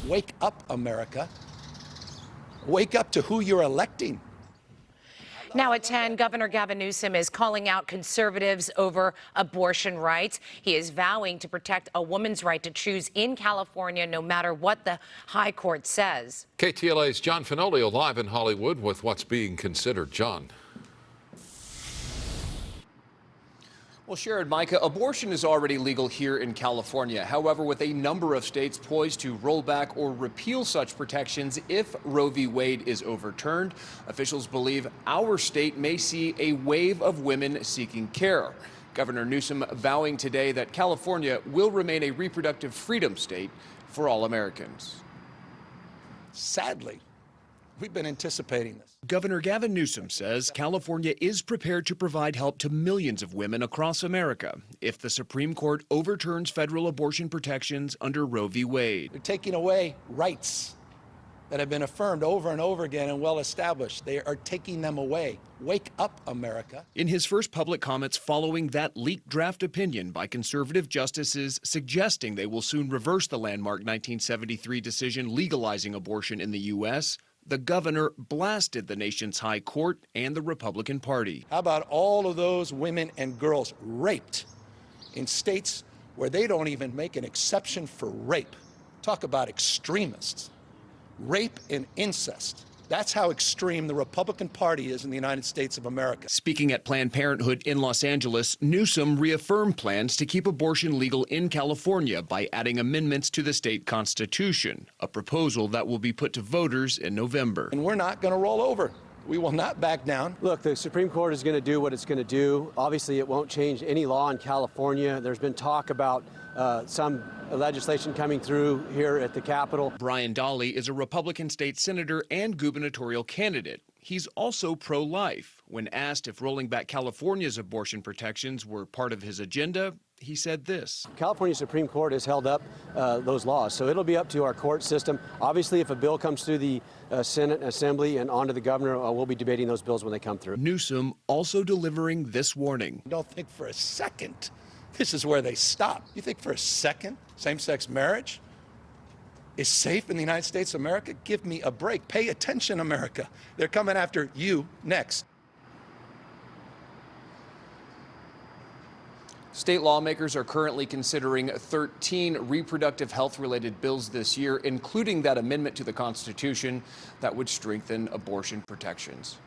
Wake up, America. Wake up to who you're electing. Now at 10, Governor Gavin Newsom is calling out conservatives over abortion rights. He is vowing to protect a woman's right to choose in California no matter what the high court says. KTLA's John Fenolio live in Hollywood with what's being considered. John. Well, Sharon, Micah, abortion is already legal here in California. However, with a number of states poised to roll back or repeal such protections if Roe v. Wade is overturned, officials believe our state may see a wave of women seeking care. Governor Newsom vowing today that California will remain a reproductive freedom state for all Americans. Sadly, we've been anticipating this. Governor Gavin Newsom says California is prepared to provide help to millions of women across America if the Supreme Court overturns federal abortion protections under Roe v. Wade. They're taking away rights that have been affirmed over and over again and well established. They are taking them away. Wake up, America. In his first public comments following that leaked draft opinion by conservative justices suggesting they will soon reverse the landmark 1973 decision legalizing abortion in the U.S., the governor blasted the nation's high court and the Republican Party. How about all of those women and girls raped in states where they don't even make an exception for rape? Talk about extremists. Rape and incest. That's how extreme the Republican Party is in the United States of America. Speaking at Planned Parenthood in Los Angeles, Newsom reaffirmed plans to keep abortion legal in California by adding amendments to the state constitution, a proposal that will be put to voters in November. And we're not going to roll over. We will not back down. Look, the Supreme Court is going to do what it's going to do. Obviously, it won't change any law in California. There's been talk about some legislation coming through here at the Capitol. Brian Dahle is a Republican state senator and gubernatorial candidate. He's also pro-life. When asked if rolling back California's abortion protections were part of his agenda, he said this. California Supreme Court has held up those laws, so it'll be up to our court system. Obviously, if a bill comes through the Senate and Assembly and onto the governor, we'll be debating those bills when they come through. Newsom also delivering this warning. Don't think for a second this is where they stop. You think for a second same-sex marriage is safe in the United States of America? Give me a break. Pay attention, America. They're coming after you next. State lawmakers are currently considering 13 reproductive health-related bills this year, including that amendment to the Constitution that would strengthen abortion protections.